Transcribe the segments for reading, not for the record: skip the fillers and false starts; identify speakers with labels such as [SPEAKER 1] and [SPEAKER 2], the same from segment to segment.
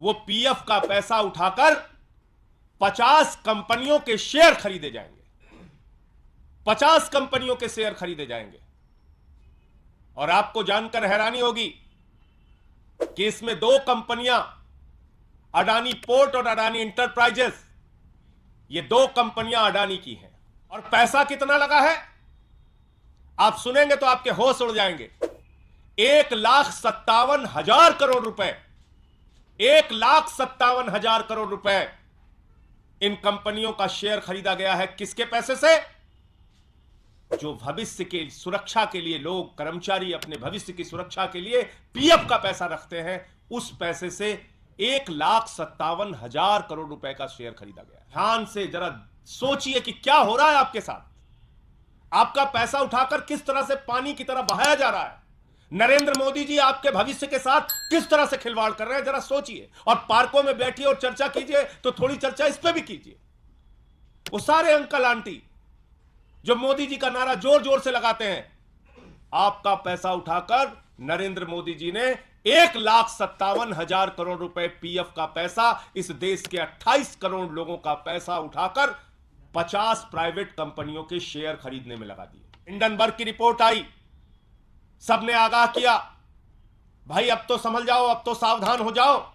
[SPEAKER 1] वो पीएफ का पैसा उठाकर 50 कंपनियों के शेयर खरीदे जाएंगे। 50 कंपनियों के शेयर खरीदे जाएंगे। और आपको जानकर हैरानी होगी कि इसमें दो कंपनियां, अडानी पोर्ट और अडानी इंटरप्राइजेस, ये दो कंपनियां अडानी की हैं। और पैसा कितना लगा है आप सुनेंगे तो आपके होश उड़ जाएंगे। 1,57,000 करोड़ रुपए, 1,57,000 करोड़ रुपए इन कंपनियों का शेयर खरीदा गया है। किसके पैसे से? जो भविष्य की सुरक्षा के लिए लोग, कर्मचारी अपने भविष्य की सुरक्षा के लिए पीएफ का पैसा रखते हैं, उस पैसे से 1,57,000 करोड़ रुपए का शेयर खरीदा गया। ध्यान से जरा सोचिए कि क्या हो रहा है आपके साथ। आपका पैसा उठाकर किस तरह से पानी की तरह बहाया जा रहा है। नरेंद्र मोदी जी आपके भविष्य के साथ किस तरह से खिलवाड़ कर रहे हैं, जरा सोचिए। और पार्कों में बैठिए और चर्चा कीजिए तो थोड़ी चर्चा इस पे भी कीजिए। वो सारे अंकल आंटी जो मोदी जी का नारा जोर जोर से लगाते हैं, आपका पैसा उठाकर नरेंद्र मोदी जी ने 1,57,000 करोड़ रुपए पीएफ का पैसा, इस देश के 28 करोड़ लोगों का पैसा उठाकर 50 प्राइवेट कंपनियों के शेयर खरीदने में लगा दिए। हिंडनबर्ग की रिपोर्ट आई, सबने आगाह किया, भाई अब तो संभल जाओ, अब तो सावधान हो जाओ।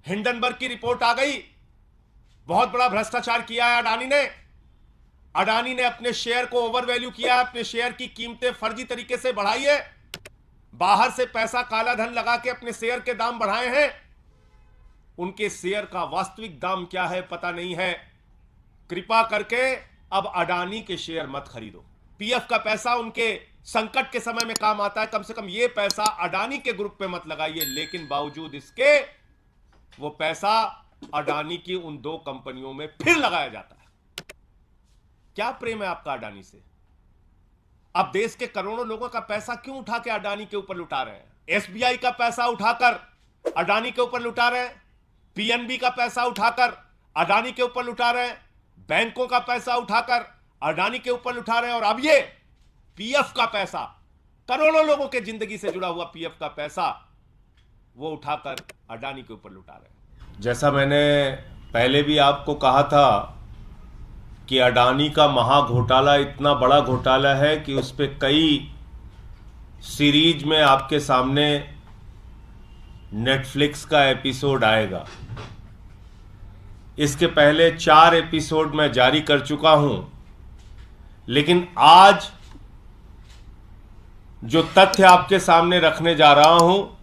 [SPEAKER 1] हिंडनबर्ग की रिपोर्ट आ गई, बहुत बड़ा भ्रष्टाचार किया है अडानी ने। अडानी ने अपने शेयर को ओवर वैल्यू किया, अपने शेयर की कीमतें फर्जी तरीके से बढ़ाई है, बाहर से पैसा काला धन लगा के अपने शेयर के दाम बढ़ाए हैं। उनके शेयर का वास्तविक दाम क्या है पता नहीं है। कृपा करके अब अडानी के शेयर मत खरीदो। पीएफ का पैसा उनके संकट के समय में काम आता है, कम से कम ये पैसा अडानी के ग्रुप पे मत लगाइए। लेकिन बावजूद इसके वो पैसा अडानी की उन दो कंपनियों में फिर लगाया जाता है। क्या प्रेम है आपका अडानी से? आप देश के करोड़ों लोगों का पैसा क्यों उठा के अडानी के ऊपर लुटा रहे हैं? एसबीआई का पैसा उठाकर अडानी के ऊपर लुटा रहे हैं, पीएनबी का पैसा उठाकर अडानी के ऊपर लुटा रहे हैं, बैंकों का पैसा उठाकर अडानी के ऊपर लुटा रहे हैं, और अब ये पीएफ का पैसा, करोड़ों लोगों के जिंदगी से जुड़ा हुआ पीएफ का पैसा वो उठाकर अडानी के ऊपर लुटा रहे हैं। जैसा मैंने पहले भी आपको कहा था कि अडानी का महाघोटाला इतना बड़ा घोटाला है कि उस पर कई सीरीज में आपके सामने नेटफ्लिक्स का एपिसोड आएगा। इसके पहले 4 एपिसोड मैं जारी कर चुका हूं, लेकिन आज जो तथ्य आपके सामने रखने जा रहा हूं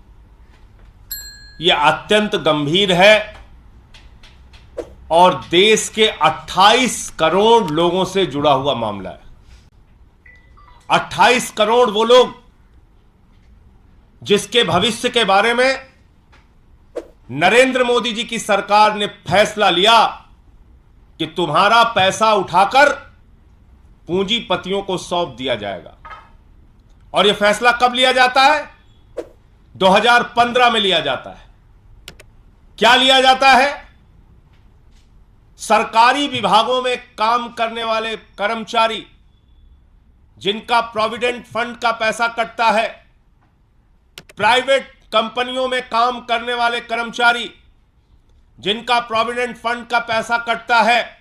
[SPEAKER 1] यह अत्यंत गंभीर है और देश के 28 करोड़ लोगों से जुड़ा हुआ मामला है। 28 करोड़ वो लोग जिसके भविष्य के बारे में नरेंद्र मोदी जी की सरकार ने फैसला लिया कि तुम्हारा पैसा उठाकर पूंजीपतियों को सौंप दिया जाएगा। और यह फैसला कब लिया जाता है? 2015 में लिया जाता है। क्या लिया जाता है? सरकारी विभागों में काम करने वाले कर्मचारी जिनका प्रोविडेंट फंड का पैसा कटता है, प्राइवेट कंपनियों में काम करने वाले कर्मचारी जिनका प्रोविडेंट फंड का पैसा कटता है,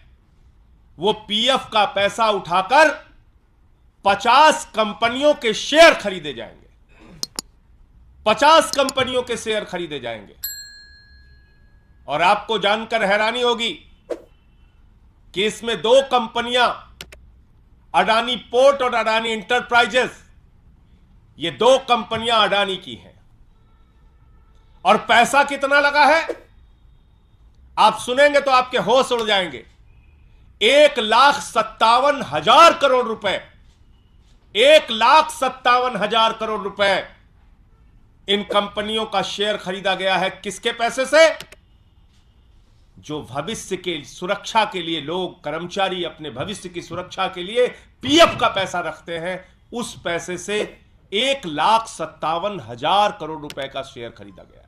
[SPEAKER 1] वो पीएफ का पैसा उठाकर 50 कंपनियों के शेयर खरीदे जाएंगे। 50 कंपनियों के शेयर खरीदे जाएंगे। और आपको जानकर हैरानी होगी कि इसमें दो कंपनियां, अडानी पोर्ट और अडानी इंटरप्राइजेस, ये दो कंपनियां अडानी की हैं। और पैसा कितना लगा है आप सुनेंगे तो आपके होश उड़ जाएंगे। 1,57,000 करोड़ रुपए, 1,57,000 करोड़ रुपए इन कंपनियों का शेयर खरीदा गया है। किसके पैसे से? जो भविष्य की सुरक्षा के लिए लोग, कर्मचारी अपने भविष्य की सुरक्षा के लिए पीएफ का पैसा रखते हैं, उस पैसे से 1,57,000 करोड़ रुपए का शेयर खरीदा गया है।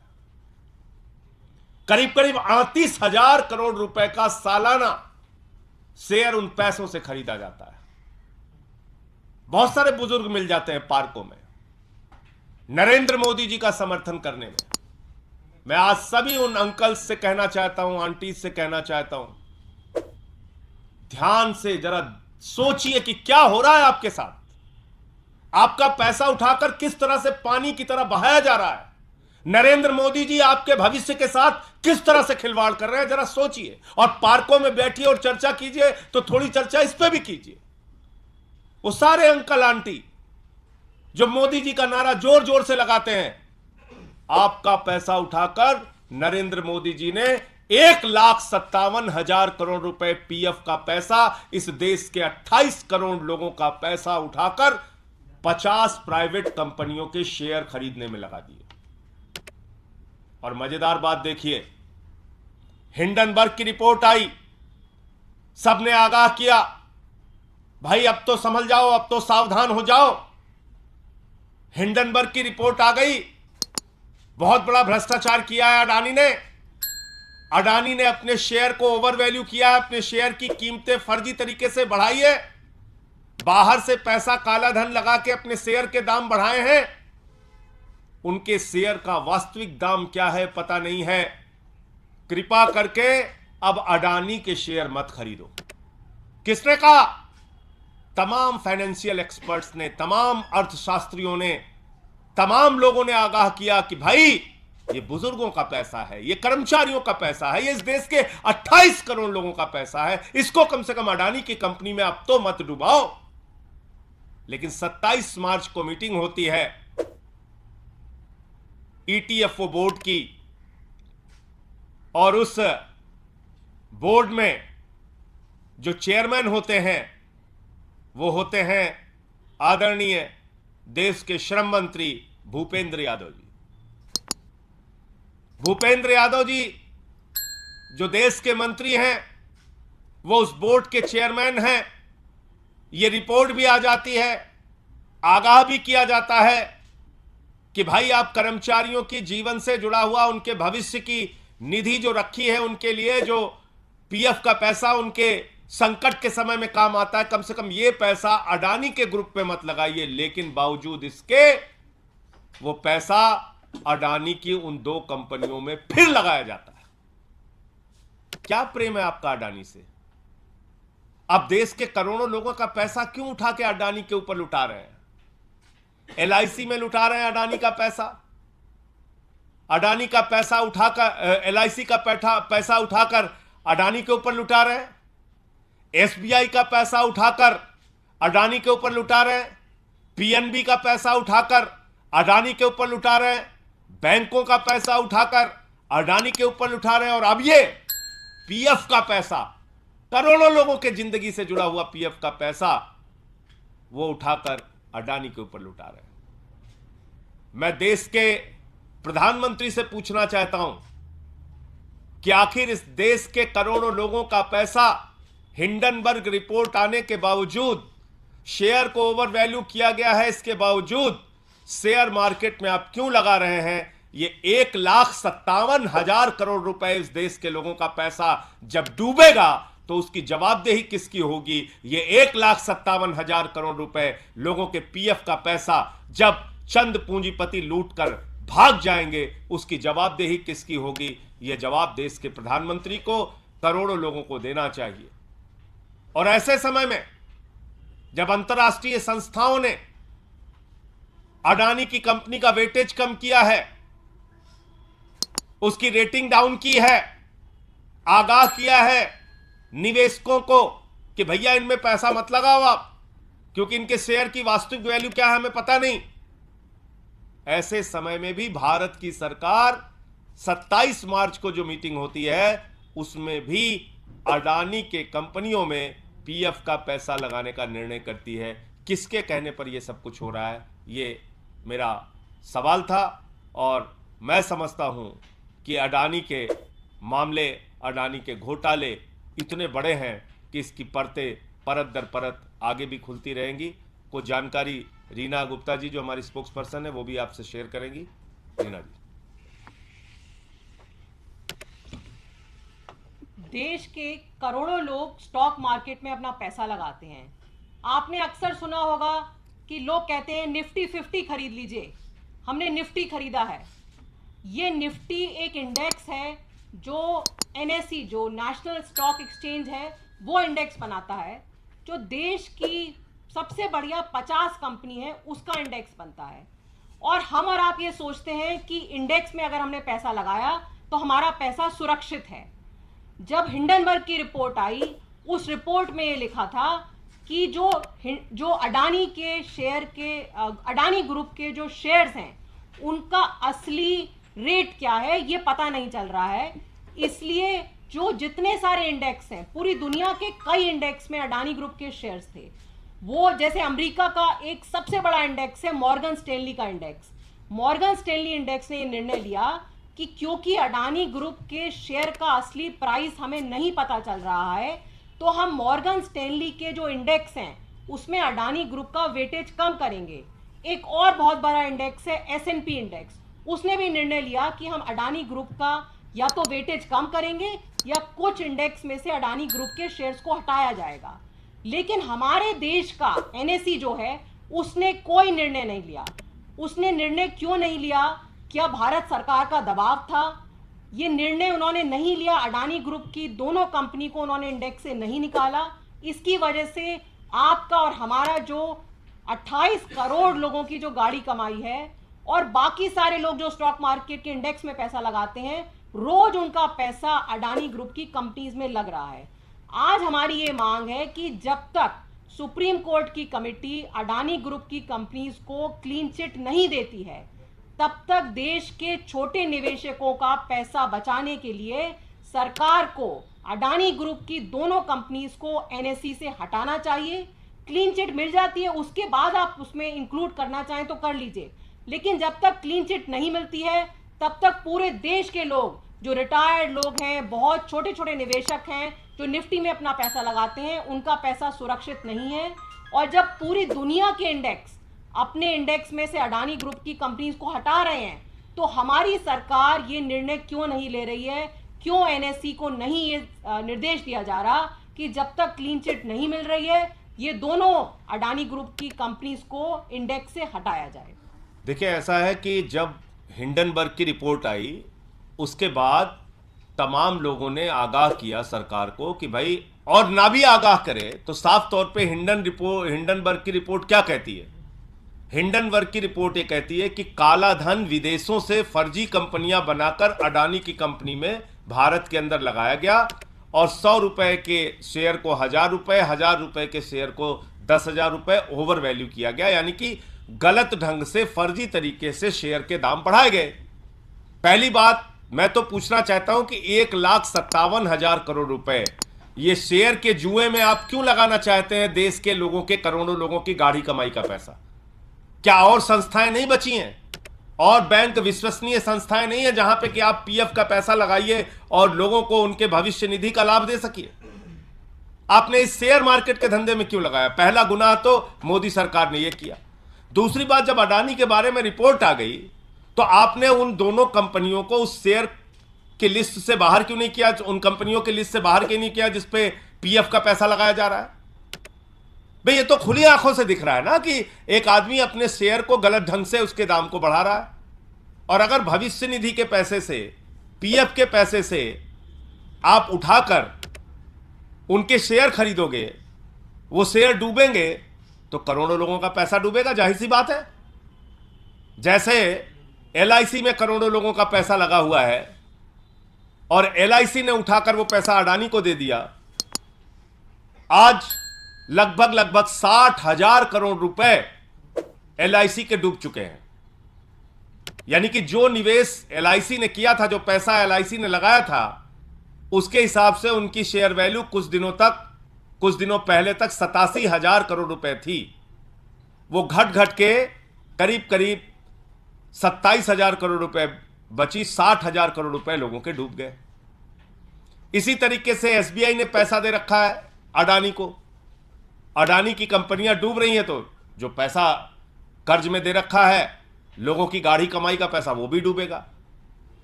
[SPEAKER 1] करीब करीब 38,000 करोड़ रुपए का सालाना शेयर उन पैसों से खरीदा जाता है। बहुत सारे बुजुर्ग मिल जाते हैं पार्कों में नरेंद्र मोदी जी का समर्थन करने में। मैं आज सभी उन अंकल्स से कहना चाहता हूं, आंटी से कहना चाहता हूं, ध्यान से जरा सोचिए कि क्या हो रहा है आपके साथ। आपका पैसा उठाकर किस तरह से पानी की तरह बहाया जा रहा है। नरेंद्र मोदी जी आपके भविष्य के साथ किस तरह से खिलवाड़ कर रहे हैं, जरा सोचिए। और पार्कों में बैठिए और चर्चा कीजिए तो थोड़ी चर्चा इस पे भी कीजिए। वो सारे अंकल आंटी जो मोदी जी का नारा जोर जोर से लगाते हैं, आपका पैसा उठाकर नरेंद्र मोदी जी ने 1,57,000 करोड़ रुपए पीएफ का पैसा, इस देश के 28 करोड़ लोगों का पैसा उठाकर 50 प्राइवेट कंपनियों के शेयर खरीदने में लगा दिए। और मजेदार बात देखिए, हिंडनबर्ग की रिपोर्ट आई, सबने आगाह किया, भाई अब तो संभल जाओ, अब तो सावधान हो जाओ। हिंडनबर्ग की रिपोर्ट आ गई, बहुत बड़ा भ्रष्टाचार किया है अडानी ने। अडानी ने अपने शेयर को ओवर वैल्यू किया है, अपने शेयर की कीमतें फर्जी तरीके से बढ़ाई है, बाहर से पैसा काला धन लगा के अपने शेयर के दाम बढ़ाए हैं। उनके शेयर का वास्तविक दाम क्या है पता नहीं है। कृपा करके अब अडानी के शेयर मत खरीदो। किसने कहा? तमाम फाइनेंशियल एक्सपर्ट्स ने, तमाम अर्थशास्त्रियों ने, तमाम लोगों ने आगाह किया कि भाई ये बुजुर्गों का पैसा है, ये कर्मचारियों का पैसा है, ये इस देश के 28 करोड़ लोगों का पैसा है, इसको कम से कम अडानी की कंपनी में अब तो मत डुबाओ। लेकिन 27 मार्च को मीटिंग होती है ईटीएफओ बोर्ड की, और उस बोर्ड में जो चेयरमैन होते हैं वो होते हैं आदरणीय देश के श्रम मंत्री भूपेंद्र यादव जी। भूपेंद्र यादव जी जो देश के मंत्री हैं, वो उस बोर्ड के चेयरमैन हैं। ये रिपोर्ट भी आ जाती है, आगाह भी किया जाता है कि भाई आप कर्मचारियों की जीवन से जुड़ा हुआ उनके भविष्य की निधि जो रखी है, उनके लिए जो पीएफ का पैसा उनके संकट के समय में काम आता है, कम से कम ये पैसा अडानी के ग्रुप पे मत लगाइए। लेकिन बावजूद इसके वो पैसा अडानी की उन 2 कंपनियों में फिर लगाया जाता है। क्या प्रेम है आपका अडानी से? अब देश के करोड़ों लोगों का पैसा क्यों उठा के अडानी के ऊपर लुटा रहे हैं? एलआईसी में लुटा रहे हैं अडानी का पैसा। अडानी का पैसा उठाकर, एलआईसी का पैसा उठाकर अडानी के ऊपर लुटा रहे हैं। एसबीआई का पैसा उठाकर अडानी के ऊपर लुटा रहे हैं। पीएनबी का पैसा उठाकर अडानी के ऊपर लुटा रहे हैं। बैंकों का पैसा उठाकर अडानी के ऊपर लुटा रहे हैं। और अब ये पीएफ का पैसा, करोड़ों लोगों के जिंदगी से जुड़ा हुआ पीएफ का पैसा, वो उठाकर अडानी के ऊपर लुटा रहे हैं। मैं देश के प्रधानमंत्री से पूछना चाहता हूं कि आखिर इस देश के करोड़ों लोगों का पैसा हिंडनबर्ग रिपोर्ट आने के बावजूद, शेयर को ओवर वैल्यू किया गया है, इसके बावजूद शेयर मार्केट में आप क्यों लगा रहे हैं? ये 1,57,000 करोड़ रुपए इस देश के लोगों का पैसा जब डूबेगा तो उसकी जवाबदेही किसकी होगी? ये 1,57,000 करोड़ रुपए लोगों के पीएफ का पैसा जब चंद पूंजीपति लूटकर भाग जाएंगे, उसकी जवाबदेही किसकी होगी? यह जवाब देश के प्रधानमंत्री को, करोड़ों लोगों को देना चाहिए। और ऐसे समय में जब अंतर्राष्ट्रीय संस्थाओं ने अडानी की कंपनी का वेटेज कम किया है, उसकी रेटिंग डाउन की है, आगाह किया है निवेशकों को कि भैया इनमें पैसा मत लगाओ आप, क्योंकि इनके शेयर की वास्तविक वैल्यू क्या है हमें पता नहीं। ऐसे समय में भी भारत की सरकार 27 मार्च को जो मीटिंग होती है उसमें भी अडानी के कंपनियों में पीएफ का पैसा लगाने का निर्णय करती है। किसके कहने पर यह सब कुछ हो रहा है? ये मेरा सवाल था। और मैं समझता हूं कि अडानी के मामले, अडानी के घोटाले इतने बड़े हैं कि इसकी परतें परत दर परत आगे भी खुलती रहेंगी। कुछ जानकारी रीना गुप्ता जी जो हमारी स्पोक्स पर्सन है वो भी आपसे शेयर करेंगी। रीना जी।
[SPEAKER 2] देश के करोड़ों लोग स्टॉक मार्केट में अपना पैसा लगाते हैं। आपने अक्सर सुना होगा कि लोग कहते हैं निफ्टी 50 खरीद लीजिए, हमने निफ्टी खरीदा है। ये निफ्टी एक इंडेक्स है जो एनएसई, जो नेशनल स्टॉक एक्सचेंज है, वो इंडेक्स बनाता है। जो देश की सबसे बढ़िया 50 कंपनी है उसका इंडेक्स बनता है। और हम और आप ये सोचते हैं कि इंडेक्स में अगर हमने पैसा लगाया तो हमारा पैसा सुरक्षित है। जब हिंडनबर्ग की रिपोर्ट आई, उस रिपोर्ट में ये लिखा था कि जो अडानी के शेयर के, अडानी ग्रुप के जो शेयर्स हैं उनका असली रेट क्या है ये पता नहीं चल रहा है। इसलिए जो जितने सारे इंडेक्स हैं, पूरी दुनिया के कई इंडेक्स में अडानी ग्रुप के शेयर्स थे। वो जैसे अमेरिका का एक सबसे बड़ा इंडेक्स है मॉर्गन स्टैनली का इंडेक्स। मॉर्गन स्टैनली इंडेक्स ने ये निर्णय लिया कि क्योंकि अडानी ग्रुप के शेयर का असली प्राइस हमें नहीं पता चल रहा है, तो हम मॉर्गन स्टैनली के जो इंडेक्स हैं उसमें अडानी ग्रुप का वेटेज कम करेंगे। एक और बहुत बड़ा इंडेक्स है एस&पी इंडेक्स, उसने भी निर्णय लिया कि हम अडानी ग्रुप का या तो वेटेज कम करेंगे या कुछ इंडेक्स में से अडानी ग्रुप के शेयर्स को हटाया जाएगा। लेकिन हमारे देश का एनएसई जो है उसने कोई निर्णय नहीं लिया। उसने निर्णय क्यों नहीं लिया? क्या भारत सरकार का दबाव था? ये निर्णय उन्होंने नहीं लिया। अडानी ग्रुप की दोनों कंपनी को उन्होंने इंडेक्स से नहीं निकाला। इसकी वजह से आपका और हमारा जो 28 करोड़ लोगों की जो गाड़ी कमाई है और बाकी सारे लोग जो स्टॉक मार्केट के इंडेक्स में पैसा लगाते हैं, रोज उनका पैसा अडानी ग्रुप की कंपनीज में लग रहा है। आज हमारी ये मांग है कि जब तक सुप्रीम कोर्ट की कमेटी अडानी ग्रुप की कंपनीज को क्लीन चिट नहीं देती है, तब तक देश के छोटे निवेशकों का पैसा बचाने के लिए सरकार को अडानी ग्रुप की दोनों कंपनीज को एनएसई से हटाना चाहिए। क्लीन चिट मिल जाती है, उसके बाद आप उसमें इंक्लूड करना चाहें तो कर लीजिए, लेकिन जब तक क्लीन चिट नहीं मिलती है तब तक पूरे देश के लोग, जो रिटायर्ड लोग हैं, बहुत छोटे छोटे निवेशक हैं जो निफ्टी में अपना पैसा लगाते हैं, उनका पैसा सुरक्षित नहीं है। और जब पूरी दुनिया के इंडेक्स अपने इंडेक्स में से अडानी ग्रुप की कंपनीज को हटा रहे हैं, तो हमारी सरकार ये निर्णय क्यों नहीं ले रही है? क्यों एनएसई को नहीं ये निर्देश दिया जा रहा कि जब तक क्लीन चिट नहीं मिल रही है, ये दोनों अडानी ग्रुप की कंपनीज को इंडेक्स से हटाया जाए?
[SPEAKER 1] देखिए, ऐसा है कि जब हिंडनबर्ग की रिपोर्ट आई उसके बाद तमाम लोगों ने आगाह किया सरकार को कि भाई, और ना भी आगाह करे तो साफ तौर पे हिंडनबर्ग की रिपोर्ट क्या कहती है? हिंडनबर्ग की रिपोर्ट ये कहती है कि काला धन विदेशों से फर्जी कंपनियां बनाकर अडानी की कंपनी में भारत के अंदर लगाया गया और 100 रुपए के शेयर को 1000 रुपए, 1000 रुपए के शेयर को 10,000 रुपए ओवर वैल्यू किया गया, यानी कि गलत ढंग से फर्जी तरीके से शेयर के दाम बढ़ाए गए। पहली बात मैं तो पूछना चाहता हूं कि 1,57,000 करोड़ रुपए ये शेयर के जुए में आप क्यों लगाना चाहते हैं? देश के लोगों के, करोड़ों लोगों की गाढ़ी कमाई का पैसा। क्या और संस्थाएं नहीं बची हैं? और बैंक विश्वसनीय संस्थाएं नहीं है जहां पे कि आप पीएफ का पैसा लगाइए और लोगों को उनके भविष्य निधि का लाभ दे सकिए? आपने इस शेयर मार्केट के धंधे में क्यों लगाया? पहला गुनाह तो मोदी सरकार ने यह किया। दूसरी बात, जब अडानी के बारे में रिपोर्ट आ गई तो आपने उन दोनों कंपनियों को उस शेयर की लिस्ट से बाहर क्यों नहीं किया? उन कंपनियों की लिस्ट से बाहर क्यों नहीं किया जिसपे पीएफ का पैसा लगाया जा रहा है? भाई, ये तो खुली आंखों से दिख रहा है ना कि एक आदमी अपने शेयर को गलत ढंग से उसके दाम को बढ़ा रहा है। और अगर भविष्य निधि के पैसे से, पीएफ के पैसे से आप उठाकर उनके शेयर खरीदोगे, वो शेयर डूबेंगे तो करोड़ों लोगों का पैसा डूबेगा, जाहिर सी बात है। जैसे एलआईसी में करोड़ों लोगों का पैसा लगा हुआ है और एलआईसी ने उठाकर वो पैसा अडानी को दे दिया। आज लगभग 60,000 करोड़ रुपए एलआईसी के डूब चुके हैं। यानी कि जो निवेश एलआईसी ने किया था, जो पैसा एलआईसी ने लगाया था, उसके हिसाब से उनकी शेयर वैल्यू कुछ दिनों पहले तक 87,000 करोड़ रुपए थी। वो घट के करीब 27,000 करोड़ रुपए बची। 60,000 करोड़ रुपए लोगों के डूब गए। इसी तरीके से एसबीआई ने पैसा दे रखा है अडानी को। अडानी की कंपनियां डूब रही हैं तो जो पैसा कर्ज में दे रखा है, लोगों की गाढ़ी कमाई का पैसा, वो भी डूबेगा।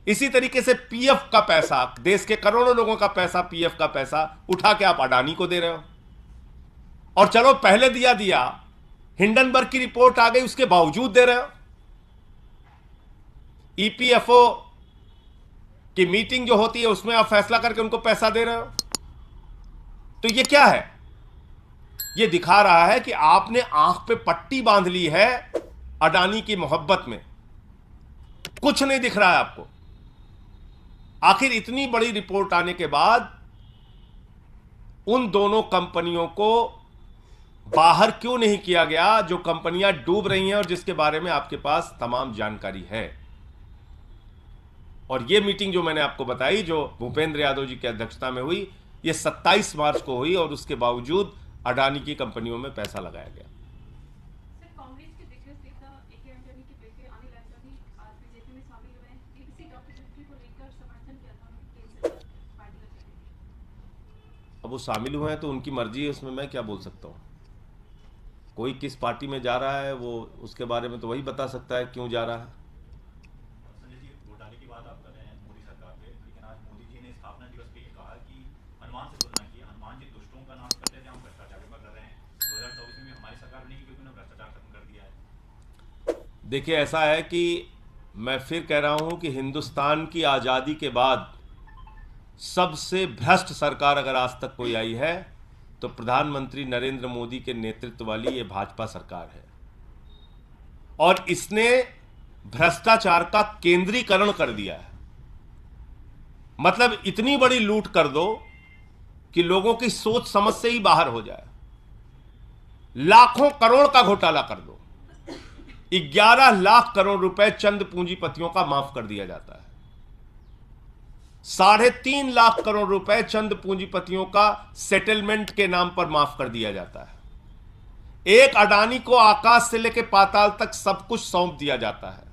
[SPEAKER 1] इसी तरीके से पीएफ का पैसा, देश के करोड़ों लोगों का पैसा, पीएफ का पैसा उठा के आप अडानी को दे रहे हो। और चलो पहले दिया, हिंडनबर्ग की रिपोर्ट आ गई, उसके बावजूद दे रहे हो। ईपीएफओ कि मीटिंग जो होती है उसमें आप फैसला करके उनको पैसा दे रहे हो? तो ये क्या है? ये दिखा रहा है कि आपने आंख पे पट्टी बांध ली है अडानी की मोहब्बत में, कुछ नहीं दिख रहा है आपको। आखिर इतनी बड़ी रिपोर्ट आने के बाद उन दोनों कंपनियों को बाहर क्यों नहीं किया गया, जो कंपनियां डूब रही हैं और जिसके बारे में आपके पास तमाम जानकारी है? और यह मीटिंग जो मैंने आपको बताई, जो भूपेंद्र यादव जी की अध्यक्षता में हुई, यह 27 मार्च को हुई और उसके बावजूद अडानी की कंपनियों में पैसा लगाया गया।
[SPEAKER 3] कांग्रेस के दिग्गज नेता ए.के. एंटनी के बेटे अनिल एंटनी आज बीजेपी में शामिल हुए हैं। इसी डॉक्यूमेंट्री को लेकर समर्थन किया था केंद्र पार्टी का।
[SPEAKER 1] अब वो शामिल हुए हैं तो उनकी मर्जी है, उसमें मैं क्या बोल सकता हूँ? कोई किस पार्टी में जा रहा है वो उसके बारे में तो वही बता सकता है क्यों जा रहा है।
[SPEAKER 4] संजय जी, घोटाले की बात आप कर रहे हैं मोदी सरकार पे, लेकिन आज मोदी जी ने स्थापना दिवस पे ये कहा कि हनुमान से तुलना की, हनुमान जी दुष्टों का नाश करते थे, हम भ्रष्टाचार पर कर रहे हैं। 2024 में हमारी सरकार बनेगी क्योंकि उन्होंने भ्रष्टाचार खत्म कर दिया है।
[SPEAKER 1] देखिए, ऐसा है कि मैं फिर कह रहा हूं कि हिंदुस्तान की आज़ादी के बाद सबसे भ्रष्ट सरकार अगर आज तक कोई आई है तो प्रधानमंत्री नरेंद्र मोदी के नेतृत्व वाली ये भाजपा सरकार है। और इसने भ्रष्टाचार का केंद्रीकरण कर दिया है। मतलब इतनी बड़ी लूट कर दो कि लोगों की सोच समझ से ही बाहर हो जाए। लाखों करोड़ का घोटाला कर दो, 11 लाख करोड़ रुपए चंद पूंजीपतियों का माफ कर दिया जाता है। 3.5 लाख करोड़ रुपए चंद पूंजीपतियों का सेटलमेंट के नाम पर माफ कर दिया जाता है। एक अडानी को आकाश से लेकर पाताल तक सब कुछ सौंप दिया जाता है।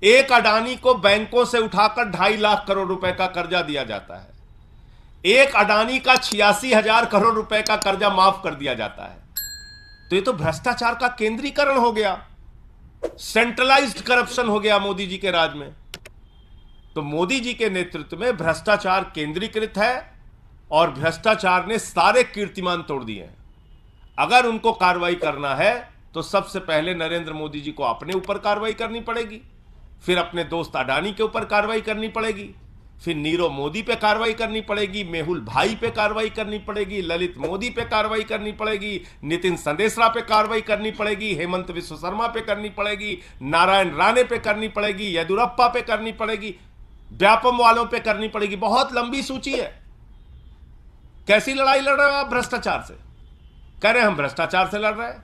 [SPEAKER 1] एक अडानी को बैंकों से उठाकर 2.5 लाख करोड़ रुपए का कर्जा दिया जाता है। एक अडानी का 86,000 करोड़ रुपए का कर्जा माफ कर दिया जाता है। तो ये तो भ्रष्टाचार का केंद्रीकरण हो गया, सेंट्रलाइज्ड करप्शन हो गया मोदी जी के राज में। तो मोदी जी के नेतृत्व में भ्रष्टाचार केंद्रीकृत है और भ्रष्टाचार ने सारे कीर्तिमान तोड़ दिए हैं। अगर उनको कार्रवाई करना है तो सबसे पहले नरेंद्र मोदी जी को अपने ऊपर कार्रवाई करनी पड़ेगी, फिर अपने दोस्त अडानी के ऊपर कार्रवाई करनी पड़ेगी, फिर नीरव मोदी पे कार्रवाई करनी पड़ेगी, मेहुल भाई पे कार्रवाई करनी पड़ेगी, ललित मोदी पे कार्रवाई करनी पड़ेगी, नितिन संदेशरा पे कार्रवाई करनी पड़ेगी, हेमंत विश्व शर्मा पे करनी पड़ेगी, नारायण राणे पे करनी पड़ेगी, येदियुरप्पा पे करनी पड़ेगी, व्यापम वालों पे करनी पड़ेगी। बहुत लंबी सूची है। कैसी लड़ाई लड़ रहे हो आप भ्रष्टाचार से? कह रहे हैं हम भ्रष्टाचार से लड़ रहे हैं।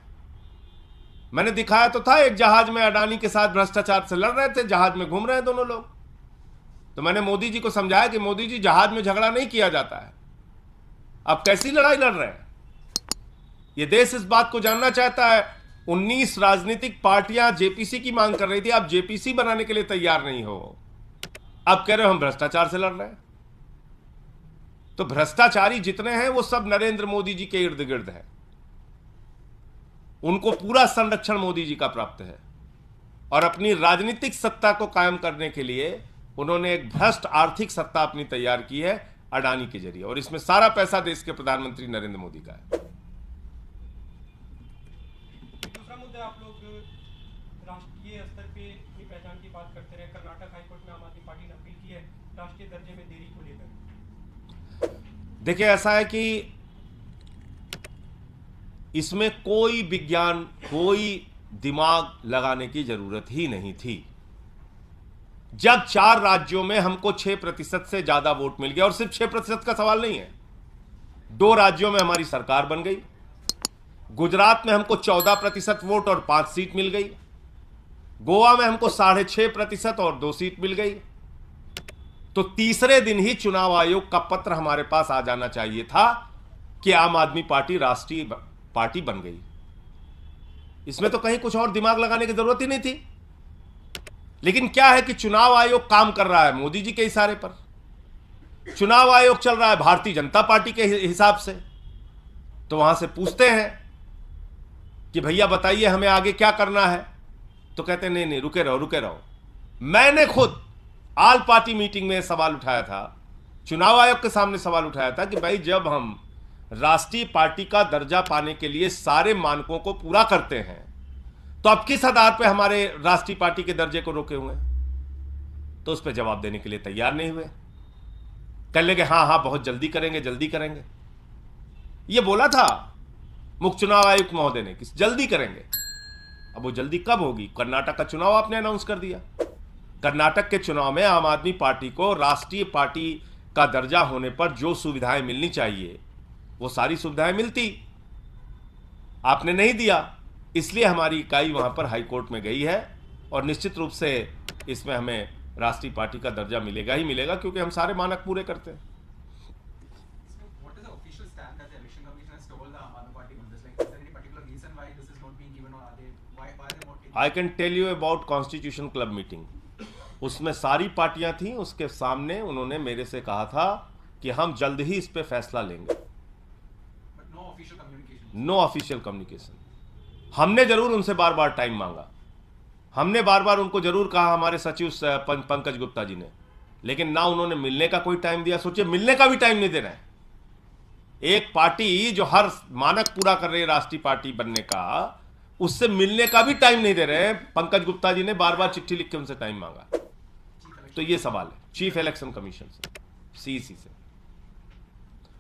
[SPEAKER 1] मैंने दिखाया तो था, एक जहाज में अडानी के साथ भ्रष्टाचार से लड़ रहे थे, जहाज में घूम रहे हैं दोनों लोग। तो मैंने मोदी जी को समझाया कि मोदी जी, जहाज में झगड़ा नहीं किया जाता है। आप कैसी लड़ाई लड़ रहे हैं? यह देश इस बात को जानना चाहता है। 19 राजनीतिक पार्टियां जेपीसी की मांग कर रही थी, आप जेपीसी बनाने के लिए तैयार नहीं हो। आप कह रहे हो हम भ्रष्टाचार से लड़ रहे हैं। तो भ्रष्टाचारी जितने हैं वो सब नरेंद्र मोदी जी के इर्द गिर्द हैं। उनको पूरा संरक्षण मोदी जी का प्राप्त है और अपनी राजनीतिक सत्ता को कायम करने के लिए उन्होंने एक भ्रष्ट आर्थिक सत्ता अपनी तैयार की है अडानी के जरिए, और इसमें सारा पैसा देश के प्रधानमंत्री नरेंद्र मोदी का है।
[SPEAKER 5] दूसरा मुद्दा, आप लोग राष्ट्रीय स्तर पे अपनी पहचान की बात करते रहे। कर्नाटक हाईकोर्ट में आम आदमी पार्टी ने अपील की है राष्ट्रीय दर्जे में देरी को लेकर।
[SPEAKER 1] देखिए, ऐसा है कि इसमें कोई विज्ञान, कोई दिमाग लगाने की जरूरत ही नहीं थी। जब 4 राज्यों में हमको 6% से ज्यादा वोट मिल गया, और सिर्फ 6% का सवाल नहीं है, 2 राज्यों में हमारी सरकार बन गई। गुजरात में हमको 14% वोट और 5 सीट मिल गई। गोवा में हमको 6.5% और 2 सीट मिल गई। तो तीसरे दिन ही चुनाव आयोग का पत्र हमारे पास आ जाना चाहिए था कि आम आदमी पार्टी राष्ट्रीय पार्टी बन गई। इसमें तो कहीं कुछ और दिमाग लगाने की जरूरत ही नहीं थी। लेकिन क्या है कि चुनाव आयोग काम कर रहा है मोदी जी के इशारे पर। चुनाव आयोग चल रहा है भारतीय जनता पार्टी के हिसाब से। तो वहां से पूछते हैं कि भैया बताइए हमें आगे क्या करना है, तो कहते नहीं नहीं रुके रहो। मैंने खुद ऑल पार्टी मीटिंग में सवाल उठाया था, चुनाव आयोग के सामने सवाल उठाया था कि भाई जब हम राष्ट्रीय पार्टी का दर्जा पाने के लिए सारे मानकों को पूरा करते हैं तो अब किस आधार पे हमारे राष्ट्रीय पार्टी के दर्जे को रोके हुए हैं? तो उस पर जवाब देने के लिए तैयार नहीं हुए। कह लेंगे हाँ हाँ बहुत जल्दी करेंगे, जल्दी करेंगे। ये बोला था मुख्य चुनाव आयुक्त महोदय ने कि जल्दी करेंगे। अब वो जल्दी कब होगी? कर्नाटक का चुनाव आपने अनाउंस कर दिया। कर्नाटक के चुनाव में आम आदमी पार्टी को राष्ट्रीय पार्टी का दर्जा होने पर जो सुविधाएं मिलनी चाहिए वो सारी सुविधाएं मिलती, आपने नहीं दिया। इसलिए हमारी इकाई वहां पर हाईकोर्ट में गई है और निश्चित रूप से इसमें हमें राष्ट्रीय पार्टी का दर्जा मिलेगा ही मिलेगा, क्योंकि हम सारे मानक पूरे करते हैं।
[SPEAKER 6] What is the official stand that the election commission has told the Aam Aadmi Party members? Like, is there any particular reason why this is not being given, or are they why are they not taking?
[SPEAKER 1] I can tell you about constitution club meeting. उसमें सारी पार्टियां थी, उसके सामने उन्होंने मेरे से कहा था कि हम जल्द ही इस पे फैसला लेंगे।
[SPEAKER 6] But no official communication.
[SPEAKER 1] No official communication. हमने जरूर उनसे बार बार टाइम मांगा, हमने बार बार उनको जरूर कहा, हमारे सचिव पंकज गुप्ता जी ने, लेकिन ना उन्होंने मिलने का कोई टाइम दिया। सोचिए, मिलने का भी टाइम नहीं दे रहे हैं। एक पार्टी जो हर मानक पूरा कर रही है राष्ट्रीय पार्टी बनने का, उससे मिलने का भी टाइम नहीं दे रहे हैं। पंकज गुप्ता जी ने बार बार चिट्ठी लिख के उनसे टाइम मांगा। तो ये सवाल है चीफ इलेक्शन कमीशन से, सीईसी से।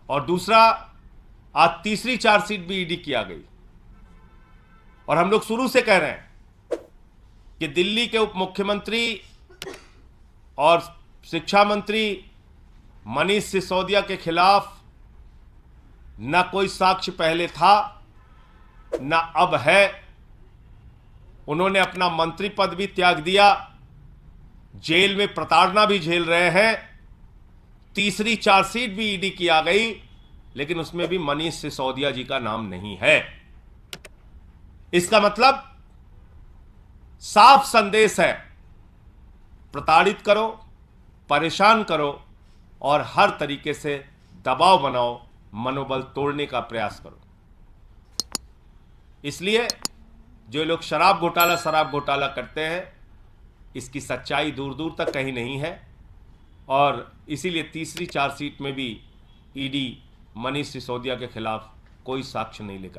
[SPEAKER 1] और दूसरा, आज तीसरी चार्जशीट भी ईडी की आ गई और हम लोग शुरू से कह रहे हैं कि दिल्ली के उप मुख्यमंत्री और शिक्षा मंत्री मनीष सिसोदिया के खिलाफ न कोई साक्ष्य पहले था न अब है। उन्होंने अपना मंत्री पद भी त्याग दिया, जेल में प्रताड़ना भी झेल रहे हैं। तीसरी चार्जशीट भी ईडी की आ गई, लेकिन उसमें भी मनीष सिसोदिया जी का नाम नहीं है। इसका मतलब साफ संदेश है, प्रताड़ित करो, परेशान करो और हर तरीके से दबाव बनाओ, मनोबल तोड़ने का प्रयास करो। इसलिए जो लोग शराब घोटाला करते हैं, इसकी सच्चाई दूर दूर तक कहीं नहीं है। और इसीलिए तीसरी चार्जशीट में भी ईडी मनीष सिसोदिया के खिलाफ कोई साक्ष्य नहीं लेकर